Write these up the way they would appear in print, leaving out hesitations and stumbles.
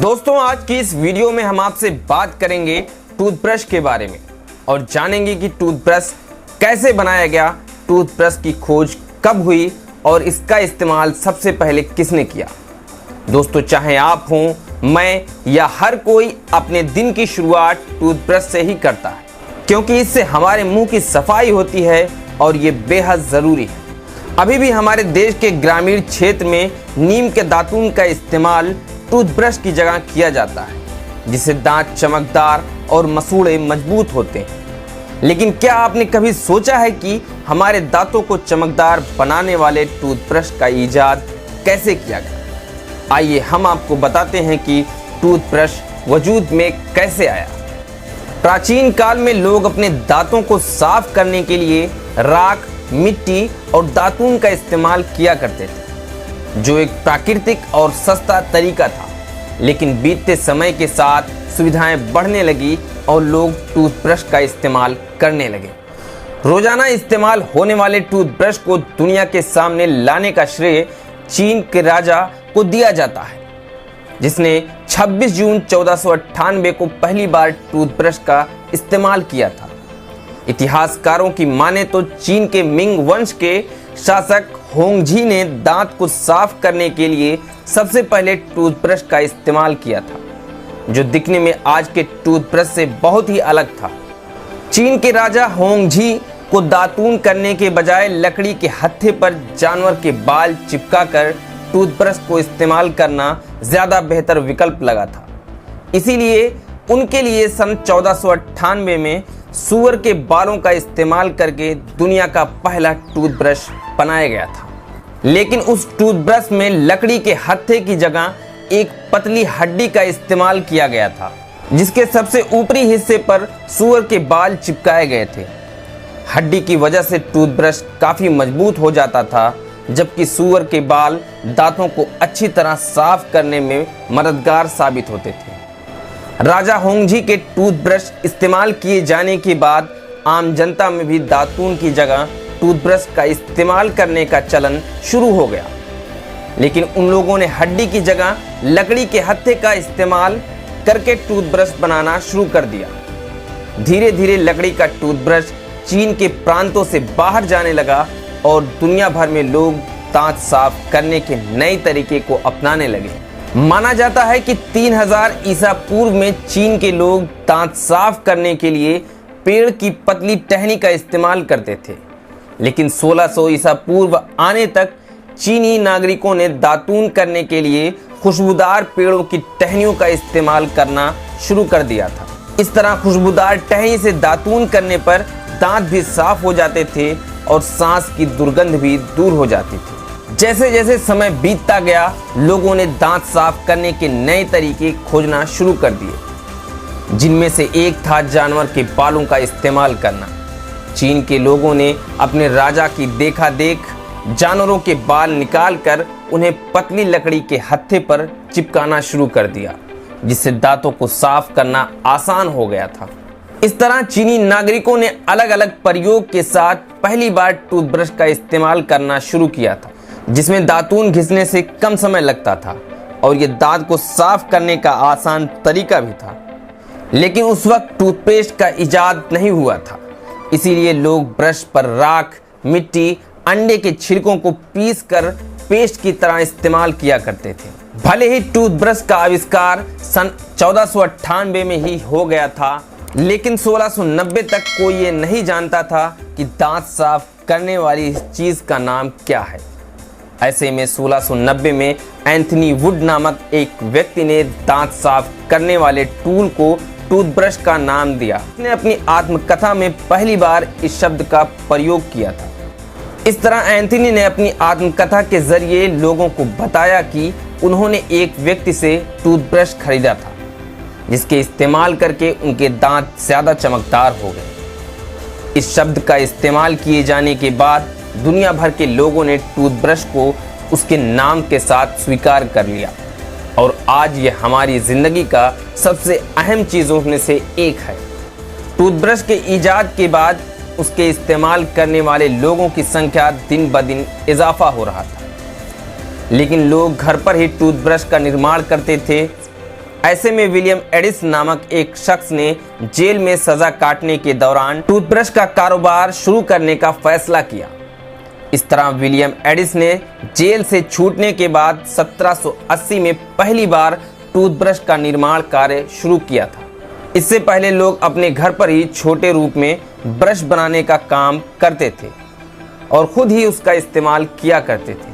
दोस्तों, आज की इस वीडियो में हम आपसे बात करेंगे टूथब्रश के बारे में और जानेंगे कि टूथब्रश कैसे बनाया गया, टूथब्रश की खोज कब हुई और इसका इस्तेमाल सबसे पहले किसने किया। दोस्तों, चाहे आप हों, मैं या हर कोई अपने दिन की शुरुआत टूथब्रश से ही करता है, क्योंकि इससे हमारे मुंह की सफाई होती है और ये बेहद ज़रूरी है। अभी भी हमारे देश के ग्रामीण क्षेत्र में नीम के दातून का इस्तेमाल टूथब्रश की जगह किया जाता है, जिससे दांत चमकदार और मसूड़े मजबूत होते हैं। लेकिन क्या आपने कभी सोचा है कि हमारे दांतों को चमकदार बनाने वाले टूथब्रश का इजाद कैसे किया गया? आइए हम आपको बताते हैं कि टूथब्रश वजूद में कैसे आया। प्राचीन काल में लोग अपने दांतों को साफ करने के लिए राख, मिट्टी और दातून का इस्तेमाल किया करते थे, जो एक प्राकृतिक और सस्ता तरीका था। लेकिन बीतते समय के साथ सुविधाएं बढ़ने लगी और लोग टूथब्रश का इस्तेमाल करने लगे। रोजाना इस्तेमाल होने वाले टूथब्रश को दुनिया के सामने लाने का श्रेय चीन के राजा को दिया जाता है, जिसने 26 जून 1498 को पहली बार टूथब्रश का इस्तेमाल किया था। इतिहासकारों की माने तो चीन के मिंग वंश के शासक होंगझी ने दांत को साफ करने के लिए सबसे पहले टूथब्रश का इस्तेमाल किया था, जो दिखने में आज के टूथब्रश से बहुत ही अलग था। चीन के राजा होंगझी को दातून करने के बजाय लकड़ी के हत्थे पर जानवर के बाल चिपकाकर टूथब्रश को इस्तेमाल करना ज्यादा बेहतर विकल्प लगा था। इसीलिए उनके लिए सन 1498 में सूअर के बालों का इस्तेमाल करके दुनिया का पहला टूथब्रश बनाया गया था। लेकिन उस टूथब्रश में लकड़ी के हत्थे की जगह एक पतली हड्डी का इस्तेमाल किया गया था, जिसके सबसे ऊपरी हिस्से पर सूअर के बाल चिपकाए गए थे। हड्डी की वजह से टूथब्रश काफी मजबूत हो जाता था, जबकि सूअर के बाल दांतों को अच्छी तरह साफ करने में मददगार साबित होते थे। राजा होंगझी के टूथब्रश इस्तेमाल किए जाने के बाद आम जनता में भी दातून की जगह टूथब्रश का इस्तेमाल करने का चलन शुरू हो गया। लेकिन उन लोगों ने हड्डी की जगह लकड़ी के हत्थे का इस्तेमाल करके टूथब्रश बनाना शुरू कर दिया। धीरे धीरे लकड़ी का टूथब्रश चीन के प्रांतों से बाहर जाने लगा और दुनिया भर में लोग दांत साफ करने के नए तरीके को अपनाने लगे। माना जाता है कि 3000 ईसा पूर्व में चीन के लोग दांत साफ करने के लिए पेड़ की पतली टहनी का इस्तेमाल करते थे। लेकिन 1600 ईसा पूर्व आने तक चीनी नागरिकों ने दातून करने के लिए खुशबूदार पेड़ों की टहनियों का इस्तेमाल करना शुरू कर दिया था। इस तरह खुशबूदार टहनी से दातून करने पर दांत भी साफ हो जाते थे और सांस की दुर्गंध भी दूर हो जाती थी। जैसे जैसे समय बीतता गया, लोगों ने दांत साफ करने के नए तरीके खोजना शुरू कर दिए, जिनमें से एक था जानवर के बालों का इस्तेमाल करना। चीन के लोगों ने अपने राजा की देखा देख जानवरों के बाल निकालकर उन्हें पतली लकड़ी के हत्थे पर चिपकाना शुरू कर दिया, जिससे दांतों को साफ करना आसान हो गया था। इस तरह चीनी नागरिकों ने अलग अलग प्रयोग के साथ पहली बार टूथब्रश का इस्तेमाल करना शुरू किया था, जिसमें दातून घिसने से कम समय लगता था और ये दांत को साफ करने का आसान तरीका भी था। लेकिन उस वक्त टूथपेस्ट का इजाद नहीं हुआ था, इसीलिए लोग ब्रश पर राख, मिट्टी, अंडे के छिलकों को पीसकर पेस्ट की तरह इस्तेमाल किया करते थे। भले ही टूथब्रश का आविष्कार सन 1498 में ही हो गया था, लेकिन 1690 तक कोई ये नहीं जानता था कि दांत साफ करने वाली इस चीज का नाम क्या है। ऐसे में 1690 में एंथनी वुड नामक एक व्यक्ति ने दांत साफ करने वाले टूल को टूथब्रश का नाम दिया। उसने अपनी आत्मकथा में पहली बार इस शब्द का प्रयोग किया था। इस तरह एंथनी ने अपनी आत्मकथा के जरिए लोगों को बताया कि उन्होंने एक व्यक्ति से टूथब्रश खरीदा था, जिसके इस्तेमाल करके उनके दांत ज्यादा चमकदार हो गए। इस शब्द का इस्तेमाल किए जाने के बाद दुनिया भर के लोगों ने टूथब्रश को उसके नाम के साथ स्वीकार कर लिया और आज ये हमारी जिंदगी का सबसे अहम चीज़ों में से एक है। टूथब्रश के इजाद के बाद उसके इस्तेमाल करने वाले लोगों की संख्या दिन ब दिन इजाफा हो रहा था। लेकिन लोग घर पर ही टूथब्रश का निर्माण करते थे ऐसे में विलियम एडिसन नामक एक शख्स ने जेल में सजा काटने के दौरान टूथब्रश का कारोबार शुरू करने का फैसला किया। इस तरह विलियम एडिसन ने जेल से छूटने के बाद 1780 में पहली बार टूथब्रश का निर्माण कार्य शुरू किया था। इससे पहले लोग अपने घर पर ही छोटे रूप में ब्रश बनाने का काम करते थे और खुद ही उसका इस्तेमाल किया करते थे।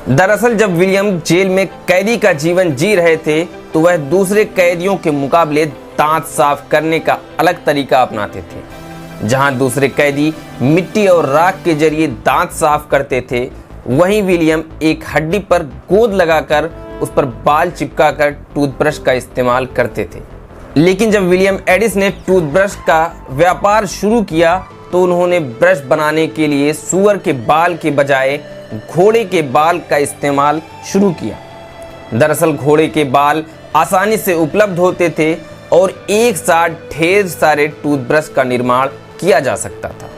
दरअसल जब विलियम जेल में कैदी का जीवन जी रहे थे तो वह दूसरे कैदियों के मुकाबले दांत साफ करने का अलग तरीका अपनाते थे। जहां दूसरे कैदी मिट्टी और राख के जरिए दांत साफ करते थे, वहीं विलियम एक हड्डी पर गोंद लगाकर उस पर बाल चिपकाकर टूथब्रश का इस्तेमाल करते थे। लेकिन जब विलियम एडिसन ने टूथब्रश का व्यापार शुरू किया तो उन्होंने ब्रश बनाने के लिए सूअर के बाल के बजाय घोड़े के बाल का इस्तेमाल शुरू किया। दरअसल घोड़े के बाल आसानी से उपलब्ध होते थे और एक साथ ढेर सारे टूथब्रश का निर्माण किया जा सकता था।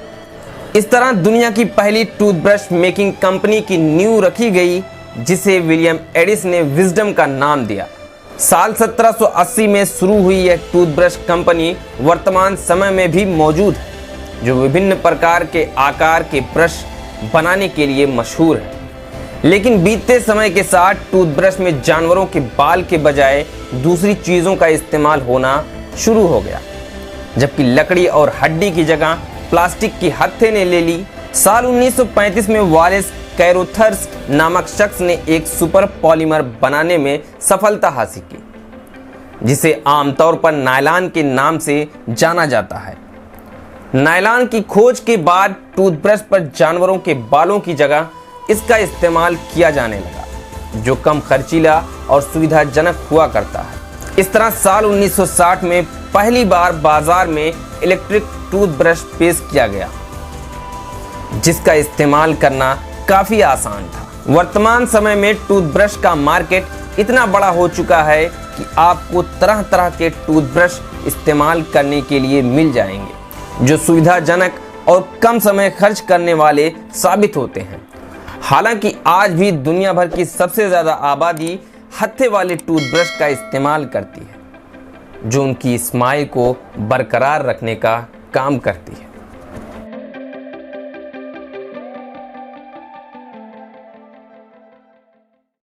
इस तरह दुनिया की पहली टूथब्रश मेकिंग कंपनी की नींव रखी गई, जिसे विलियम एडिसन ने विजडम का नाम दिया। साल 1780 में शुरू हुई यह टूथब्रश कंपनी वर्तमान समय में भी मौजूद है, जो विभिन्न प्रकार के आकार के ब्रश बनाने के लिए मशहूर है। लेकिन बीतते समय के साथ टूथब्रश में जानवरों के बाल के बजाय दूसरी चीज़ों का इस्तेमाल होना शुरू हो गया, जबकि लकड़ी और हड्डी की जगह प्लास्टिक की हत्थे ने ले ली। साल 1935 में वालेस कैरोथर्स नामक शख्स ने एक सुपर पॉलीमर बनाने में सफलता हासिल की, जिसे आमतौर पर नायलॉन के नाम से जाना जाता है। नायलॉन की खोज के बाद टूथब्रश पर जानवरों के बालों की जगह इसका इस्तेमाल किया जाने लगा, जो कम खर्चीला और सुविधाजनक हुआ करता है। इस तरह साल 1960 में पहली बार बाजार में इलेक्ट्रिक टूथब्रश पेश किया गया, जिसका इस्तेमाल करना काफ़ी आसान था। वर्तमान समय में टूथब्रश का मार्केट इतना बड़ा हो चुका है कि आपको तरह तरह के टूथब्रश इस्तेमाल करने के लिए मिल जाएंगे, जो सुविधाजनक और कम समय खर्च करने वाले साबित होते हैं। हालांकि आज भी दुनिया भर की सबसे ज़्यादा आबादी हत्थे वाले टूथब्रश का इस्तेमाल करती है, जो उनकी स्माइल को बरकरार रखने का काम करती है।